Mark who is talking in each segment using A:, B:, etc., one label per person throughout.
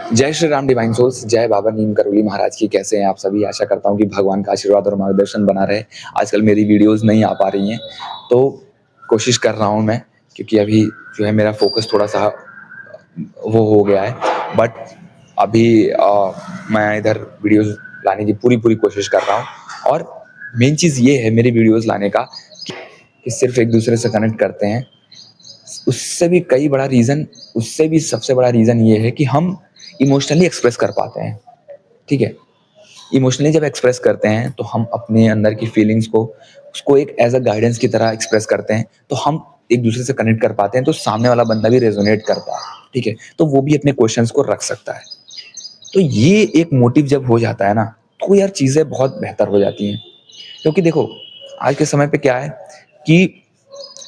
A: जय Shri Ram divine souls, जय बाबा नीम करोली महाराज की। कैसे हैं आप सभी? आशा करता हूँ कि भगवान का आशीर्वाद और मार्गदर्शन बना रहे। आजकल मेरी वीडियोस नहीं आ पा रही हैं, तो कोशिश कर रहा हूँ मैं, क्योंकि अभी जो है मेरा फोकस थोड़ा सा वो हो गया है। बट अभी मैं इधर वीडियोस लाने की पूरी पूरी कोशिश कर रहा हूँ। और मेन चीज़ ये है मेरी वीडियोस लाने का कि सिर्फ एक दूसरे से कनेक्ट करते हैं। उससे भी सबसे बड़ा रीज़न ये है कि हम इमोशनली एक्सप्रेस कर पाते हैं। ठीक है, इमोशनली जब एक्सप्रेस करते हैं तो हम अपने अंदर की फीलिंग्स को उसको एक एज अ गाइडेंस की तरह एक्सप्रेस करते हैं, तो हम एक दूसरे से कनेक्ट कर पाते हैं, तो सामने वाला बंदा भी रेजोनेट करता है। ठीक है, तो वो भी अपने क्वेश्चंस को रख सकता है। तो ये एक मोटिव जब हो जाता है ना, तो यार चीज़ें बहुत बेहतर हो जाती हैं। क्योंकि देखो, आज के समय पे क्या है कि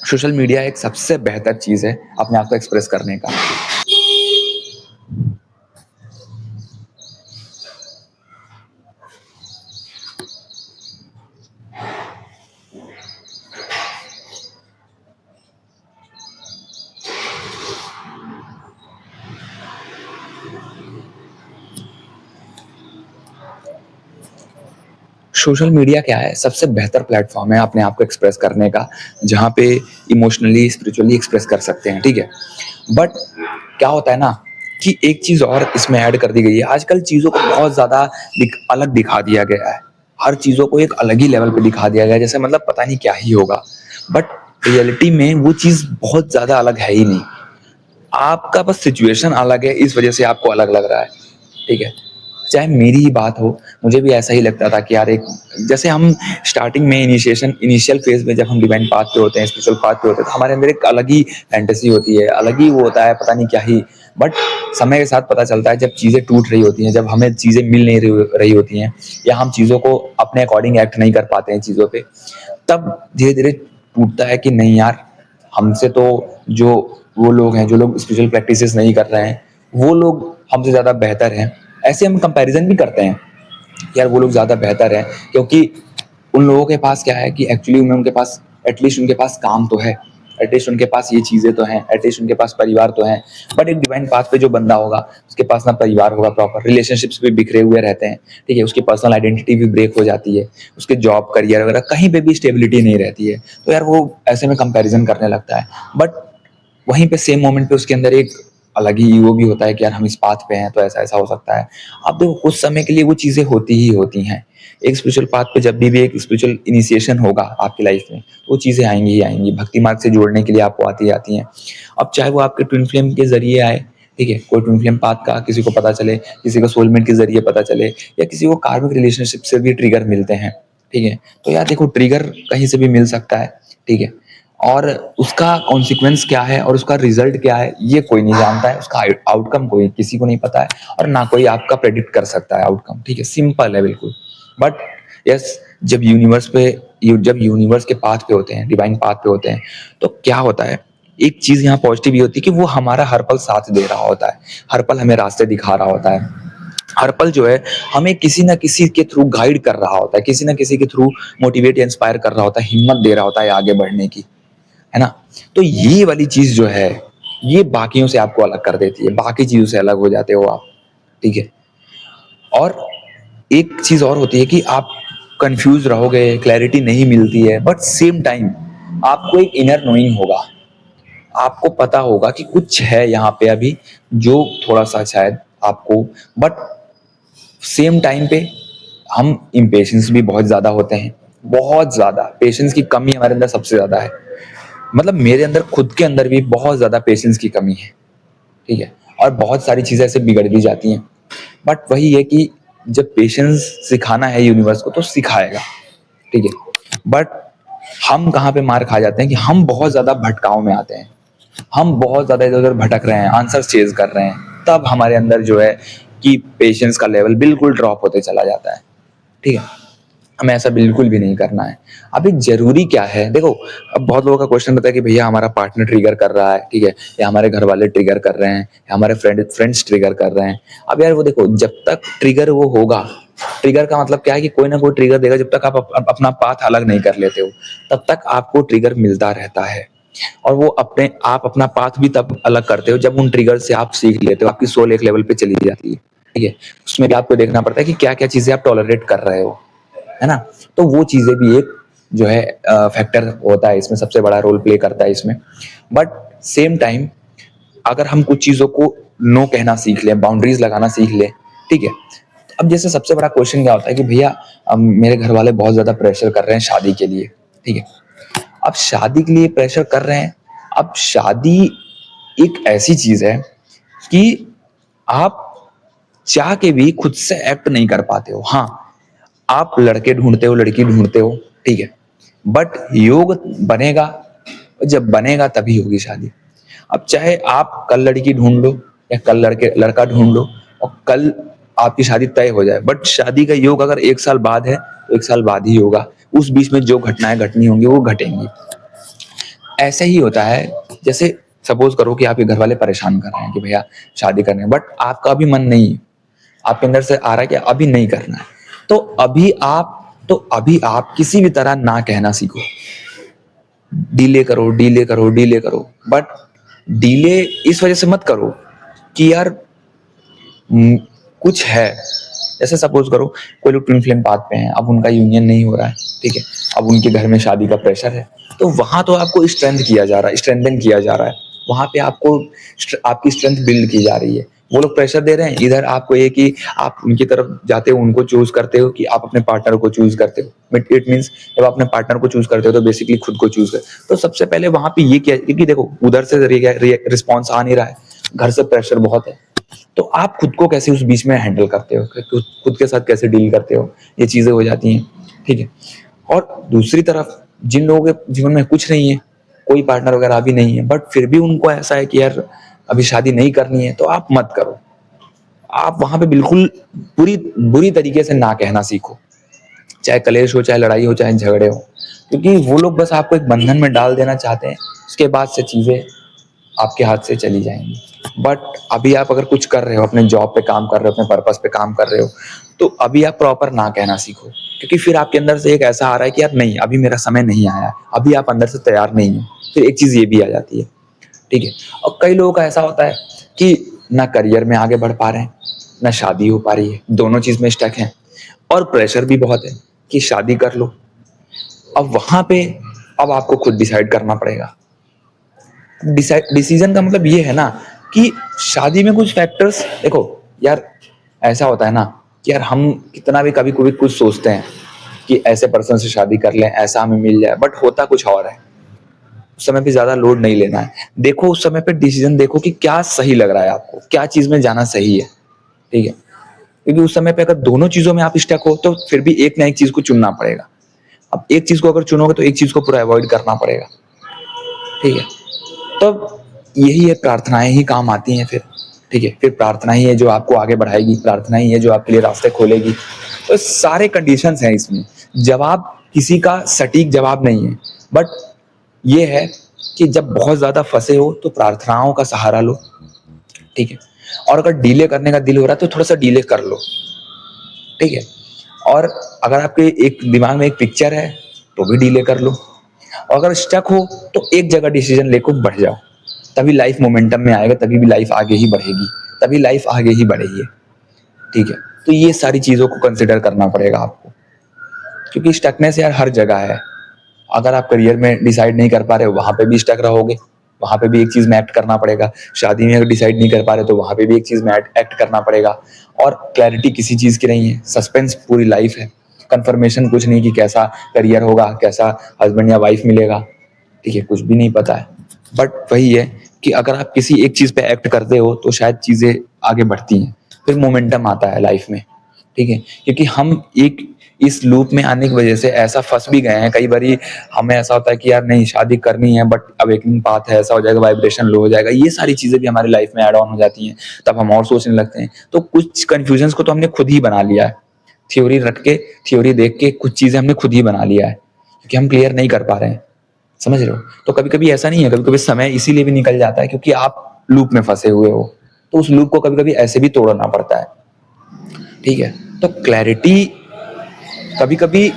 A: सोशल मीडिया एक सबसे बेहतर चीज़ है अपने आप को एक्सप्रेस करने का। सोशल मीडिया क्या है? सबसे बेहतर प्लेटफॉर्म है अपने आप को एक्सप्रेस करने का, जहाँ पे इमोशनली स्पिरिचुअली एक्सप्रेस कर सकते हैं। ठीक है, बट क्या होता है ना कि एक चीज़ और इसमें ऐड कर दी गई है। आजकल चीज़ों को बहुत ज़्यादा अलग दिखा दिया गया है। हर चीज़ों को एक अलग ही लेवल पे दिखा दिया गया है, जैसे मतलब पता नहीं क्या ही होगा। बट रियलिटी में वो चीज़ बहुत ज़्यादा अलग है ही नहीं। आपका बस सिचुएशन अलग है, इस वजह से आपको अलग लग रहा है। ठीक है, चाहे मेरी ही बात हो, मुझे भी ऐसा ही लगता था कि यार एक जैसे हम स्टार्टिंग में इनिशियल फेज में जब हम डिवाइन पाथ पे होते हैं, स्पिरिचुअल पाथ पे होते हैं, तो हमारे अंदर एक अलग ही फैंटेसी होती है, अलग ही वो होता है, पता नहीं क्या ही। बट समय के साथ पता चलता है, जब चीज़ें टूट रही होती हैं, जब हमें चीज़ें मिल नहीं रही होती हैं, या हम चीज़ों को अपने अकॉर्डिंग एक्ट नहीं कर पाते हैं चीज़ों पे, तब धीरे धीरे टूटता है कि नहीं यार, हमसे तो जो वो लोग हैं, जो लोग स्पिरिचुअल प्रैक्टिसेस नहीं कर रहे हैं, वो लोग हमसे ज़्यादा बेहतर हैं। ऐसे हम कंपैरिजन भी करते हैं, यार वो लोग ज़्यादा बेहतर हैं, क्योंकि उन लोगों के पास क्या है कि एक्चुअली में उनके पास एटलीस्ट उनके पास काम तो है, एटलीस्ट उनके पास ये चीज़ें तो हैं, एटलीस्ट उनके पास परिवार तो हैं। बट एक डिवाइन पाथ पे जो बंदा होगा, उसके पास ना परिवार होगा प्रॉपर, रिलेशनशिप्स भी बिखरे हुए रहते हैं। ठीक है, उसकी पर्सनल आइडेंटिटी भी ब्रेक हो जाती है, उसके जॉब करियर वगैरह कहीं पे भी स्टेबिलिटी नहीं रहती है। तो यार वो ऐसे में कंपैरिजन करने लगता है। बट वहीं पे सेम मोमेंट पे उसके अंदर एक अलग ही ईगो भी होता है कि यार हम इस पाथ पे हैं, तो ऐसा ऐसा हो सकता है। अब देखो, कुछ समय के लिए वो चीज़ें होती ही होती हैं। एक स्पिरिचुअल पाथ पे जब भी एक स्पिरिचुअल इनिशिएशन होगा आपकी लाइफ में, तो वो चीज़ें आएंगी ही आएंगी, भक्ति मार्ग से जोड़ने के लिए आपको आती आती हैं। अब चाहे वो आपके ट्विन फ्लेम के जरिए आए, ठीक है, कोई ट्विन फ्लेम पाथ का किसी को पता चले, किसी को सोलमेट के जरिए पता चले, या किसी को कार्मिक रिलेशनशिप से भी ट्रिगर मिलते हैं। ठीक है, तो यार देखो, ट्रिगर कहीं से भी मिल सकता है। ठीक है, और उसका कॉन्सिक्वेंस क्या है और उसका रिजल्ट क्या है, ये कोई नहीं जानता है। उसका आउटकम कोई किसी को नहीं पता है, और ना कोई आपका प्रेडिक्ट कर सकता है आउटकम। ठीक है, सिंपल है बिल्कुल। बट यस, जब यूनिवर्स के पाथ पे होते हैं, डिवाइन पाथ पे होते हैं, तो क्या होता है, एक चीज यहाँ पॉजिटिव ये होती है कि वो हमारा हर पल साथ दे रहा होता है, हर पल हमें रास्ते दिखा रहा होता है, हर पल जो है हमें किसी ना किसी के थ्रू गाइड कर रहा होता है, किसी ना किसी के थ्रू मोटिवेट इंस्पायर कर रहा होता है, हिम्मत दे रहा होता है आगे बढ़ने की, है ना। तो ये वाली चीज जो है, ये बाकियों से आपको अलग कर देती है, बाकी चीजों से अलग हो जाते हो आप। ठीक है, और एक चीज और होती है कि आप कंफ्यूज रहोगे, क्लैरिटी नहीं मिलती है, बट सेम टाइम आपको एक इनर नोइंग होगा, आपको पता होगा कि कुछ है यहाँ पे अभी जो थोड़ा सा शायद आपको। बट सेम टाइम पे हम इम्पेशेंस भी बहुत ज़्यादा होते हैं, बहुत ज़्यादा पेशेंस की कमी हमारे अंदर सबसे ज़्यादा है। मतलब मेरे अंदर खुद के अंदर भी बहुत ज़्यादा पेशेंस की कमी है। ठीक है, और बहुत सारी चीज़ें ऐसे बिगड़ भी जाती हैं। बट वही है कि जब पेशेंस सिखाना है यूनिवर्स को, तो सिखाएगा। ठीक है, बट हम कहाँ पे मार खा जाते हैं कि हम बहुत ज़्यादा भटकाव में आते हैं, हम बहुत ज़्यादा इधर उधर भटक रहे हैं, आंसर चेज कर रहे हैं, तब हमारे अंदर जो है कि पेशेंस का लेवल बिल्कुल ड्रॉप होते चला जाता है। ठीक है, हमें ऐसा बिल्कुल भी नहीं करना है। अभी जरूरी क्या है, देखो, अब बहुत लोगों का क्वेश्चन रहता है कि भैया हमारा पार्टनर ट्रिगर कर रहा है, ठीक है, या हमारे घर वाले ट्रिगर कर रहे हैं, या हमारे फ्रेंड्स ट्रिगर कर रहे हैं। अब यार वो देखो, जब तक ट्रिगर वो होगा, ट्रिगर का मतलब क्या है कि कोई ना कोई ट्रिगर देगा, जब तक आप अपना पाथ अलग नहीं कर लेते हो, तब तक आपको ट्रिगर मिलता रहता है। और वो अपने आप अपना पाथ भी तब अलग करते हो जब उन ट्रिगर से आप सीख लेते हो, आपकी सोल एक लेवल पे चली जाती है, ठीक है। उसमें भी आपको देखना पड़ता है कि क्या क्या चीजें आप टॉलरेट कर रहे हो, है ना। तो वो चीजें भी एक जो है फैक्टर होता है इसमें, सबसे बड़ा रोल प्ले करता है इसमें। बट सेम टाइम अगर हम कुछ चीजों को नो कहना सीख लें, बाउंड्रीज लगाना सीख लें, ठीक है। अब जैसे सबसे बड़ा क्वेश्चन क्या होता है कि भैया मेरे घर वाले बहुत ज्यादा प्रेशर कर रहे हैं शादी के लिए, ठीक है। अब शादी के लिए प्रेशर कर रहे हैं, अब शादी एक ऐसी चीज है कि आप चाह के भी खुद से एक्ट नहीं कर पाते हो। हाँ, आप लड़के ढूंढते हो, लड़की ढूंढते हो, ठीक है, बट योग बनेगा, जब बनेगा तभी होगी शादी। अब चाहे आप कल लड़की ढूंढ लो या कल लड़का ढूंढ लो और कल आपकी शादी तय हो जाए, बट शादी का योग अगर 1 साल बाद है तो 1 साल बाद ही होगा। उस बीच में जो घटनाएं घटनी होंगी वो घटेंगी। ऐसे ही होता है, जैसे सपोज करो कि आपके घर वाले परेशान कर रहे हैं कि भैया शादी करने, बट आपका अभी मन नहीं है, आपके अंदर से आ रहा है कि अभी नहीं करना है, तो अभी आप किसी भी तरह ना कहना सीखो। डीले करो, डीले करो, डीले करो, बट डीले इस वजह से मत करो कि यार कुछ है। जैसे सपोज करो कोई लोग ट्विन फ्लेम पाथ पे हैं, अब उनका यूनियन नहीं हो रहा है, ठीक है, अब उनके घर में शादी का प्रेशर है, तो वहां तो आपको स्ट्रेंथ किया जा रहा है, स्ट्रेंथन किया जा रहा है, वहां पे आपको आपकी स्ट्रेंथ बिल्ड की जा रही है। वो लोग प्रेशर दे रहे हैं, इधर आपको ये कि आप उनकी तरफ जाते हो, उनको चूज करते हो कि आप अपने पार्टनर को चूज करते हो। इट मीन्स जब आप अपने पार्टनर को चूज करते हो तो बेसिकली खुद को चूज कर, तो सबसे पहले वहां पे ये किया, क्योंकि देखो उधर से रिस्पॉन्स आ नहीं रहा है, घर से प्रेशर बहुत है, तो आप खुद को कैसे उस बीच में हैंडल करते हो, खुद के साथ कैसे डील करते हो, ये चीजें हो जाती हैं, ठीक है। और दूसरी तरफ जिन लोगों के जीवन में कुछ नहीं है, कोई पार्टनर वगैरह भी नहीं है, बट फिर भी उनको ऐसा है कि यार अभी शादी नहीं करनी है, तो आप मत करो। आप वहां पे बिल्कुल पूरी बुरी तरीके से ना कहना सीखो, चाहे कलेश हो, चाहे लड़ाई हो, चाहे झगड़े हो, क्योंकि वो लोग बस आपको एक बंधन में डाल देना चाहते हैं, उसके बाद से चीजें आपके हाथ से चली जाएंगी। बट अभी आप अगर कुछ कर रहे हो, अपने जॉब पे काम कर रहे हो, अपने पर्पस पे काम कर रहे हो, तो अभी आप प्रॉपर ना कहना सीखो, क्योंकि फिर आपके अंदर से एक ऐसा आ रहा है कि यार नहीं, अभी मेरा समय नहीं आया, अभी आप अंदर से तैयार नहीं हो, फिर एक चीज ये भी आ जाती है, ठीक है। और कई लोगों का ऐसा होता है कि ना करियर में आगे बढ़ पा रहे हैं, ना शादी हो पा रही है, दोनों चीज में स्टक है, और प्रेशर भी बहुत है कि शादी कर लो। अब वहां पे अब आपको खुद डिसाइड करना पड़ेगा। डिसीजन का मतलब ये है ना कि शादी में कुछ फैक्टर्स देखो यार, ऐसा होता है ना कि यार हम कितना भी कभी कभी कुछ सोचते हैं कि ऐसे पर्सन से शादी कर लें, ऐसा हमें मिल जाए, बट होता कुछ और है। उस समय पे ज्यादा लोड नहीं लेना है, देखो उस समय पे डिसीजन देखो कि क्या सही लग रहा है आपको, क्या चीज में जाना सही है, ठीक है। क्योंकि उस समय पे अगर दोनों चीजों में आप स्टक हो तो फिर भी एक ना एक चीज को चुनना पड़ेगा। अब एक चीज को अगर चुनोगे तो एक चीज को पूरा अवॉइड करना पड़ेगा, ठीक है। तब यही है, प्रार्थनाएं ही काम आती हैं फिर, ठीक है। फिर प्रार्थना ही है जो आपको आगे बढ़ाएगी, प्रार्थना ही है जो आपके लिए रास्ते खोलेगी। तो सारे कंडीशंस हैं इसमें, जवाब किसी का सटीक जवाब नहीं है, बट ये है कि जब बहुत ज्यादा फंसे हो तो प्रार्थनाओं का सहारा लो, ठीक है। और अगर डीले करने का दिल हो रहा है तो थोड़ा सा डीले कर लो, ठीक है। और अगर आपके एक दिमाग में एक पिक्चर है तो भी डीले कर लो, और अगर स्टक हो तो एक जगह डिसीजन लेकर बढ़ जाओ, तभी लाइफ मोमेंटम में आएगा, तभी भी लाइफ आगे ही बढ़ेगी, तभी लाइफ आगे ही बढ़ेगी, ठीक है। तो ये सारी चीजों को कंसिडर करना पड़ेगा आपको, क्योंकि स्टकनेस यार हर जगह है। अगर आप करियर में डिसाइड नहीं कर पा रहे हो वहां पे भी स्टक रहोगे, वहां पे भी एक चीज में एक्ट करना पड़ेगा। शादी में अगर डिसाइड नहीं कर पा रहे तो वहां पे भी एक चीज में एक्ट करना पड़ेगा। और क्लैरिटी किसी चीज की नहीं है, सस्पेंस पूरी लाइफ है, कंफर्मेशन कुछ नहीं कि कैसा करियर होगा, कैसा हस्बैंड या वाइफ मिलेगा, ठीक है, कुछ भी नहीं पता है। बट वही है कि अगर आप किसी एक चीज पे एक्ट करते हो तो शायद चीजें आगे बढ़ती हैं, फिर मोमेंटम आता है लाइफ में, ठीक है। क्योंकि हम एक इस लूप में आने की वजह से ऐसा फंस भी गए हैं कई बारी, हमें ऐसा होता है कि यार नहीं शादी करनी है, बट अवेकनिंग पाथ है, ऐसा हो जाएगा, वाइब्रेशन लो हो जाएगा, ये सारी चीजें भी हमारी लाइफ में ऐड ऑन हो जाती हैं, तब हम और सोचने लगते हैं। तो कुछ कंफ्यूजन्स को तो हमने खुद ही बना लिया है, थ्योरी रट के, थ्योरी देख के कुछ चीजें हमने खुद ही बना लिया है, क्योंकि हम क्लियर नहीं कर पा रहे हैं, समझ रहे हो। तो कभी कभी ऐसा नहीं है, कभी कभी समय इसीलिए भी निकल जाता है क्योंकि आप लूप में फंसे हुए हो, तो उस लूप को कभी कभी ऐसे भी तोड़ना पड़ता है, ठीक है। तो क्लैरिटी कभी कभी,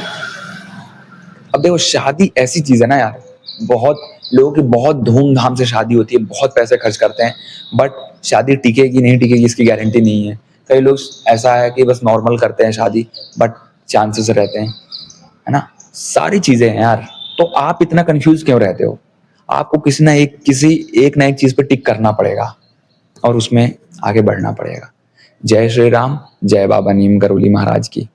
A: अब देखो शादी ऐसी चीज है ना यार, बहुत लोगों की बहुत धूमधाम से शादी होती है, बहुत पैसे खर्च करते हैं, बट शादी टिकेगी नहीं टिकेगी इसकी गारंटी नहीं है। कई लोग ऐसा है कि बस नॉर्मल करते हैं शादी, बट चांसेस रहते हैं, है ना। सारी चीजें हैं यार, तो आप इतना कंफ्यूज क्यों रहते हो? आपको किसी एक ना एक चीज पे टिक करना पड़ेगा और उसमें आगे बढ़ना पड़ेगा। जय श्री राम, जय बाबा नीम करोली महाराज की।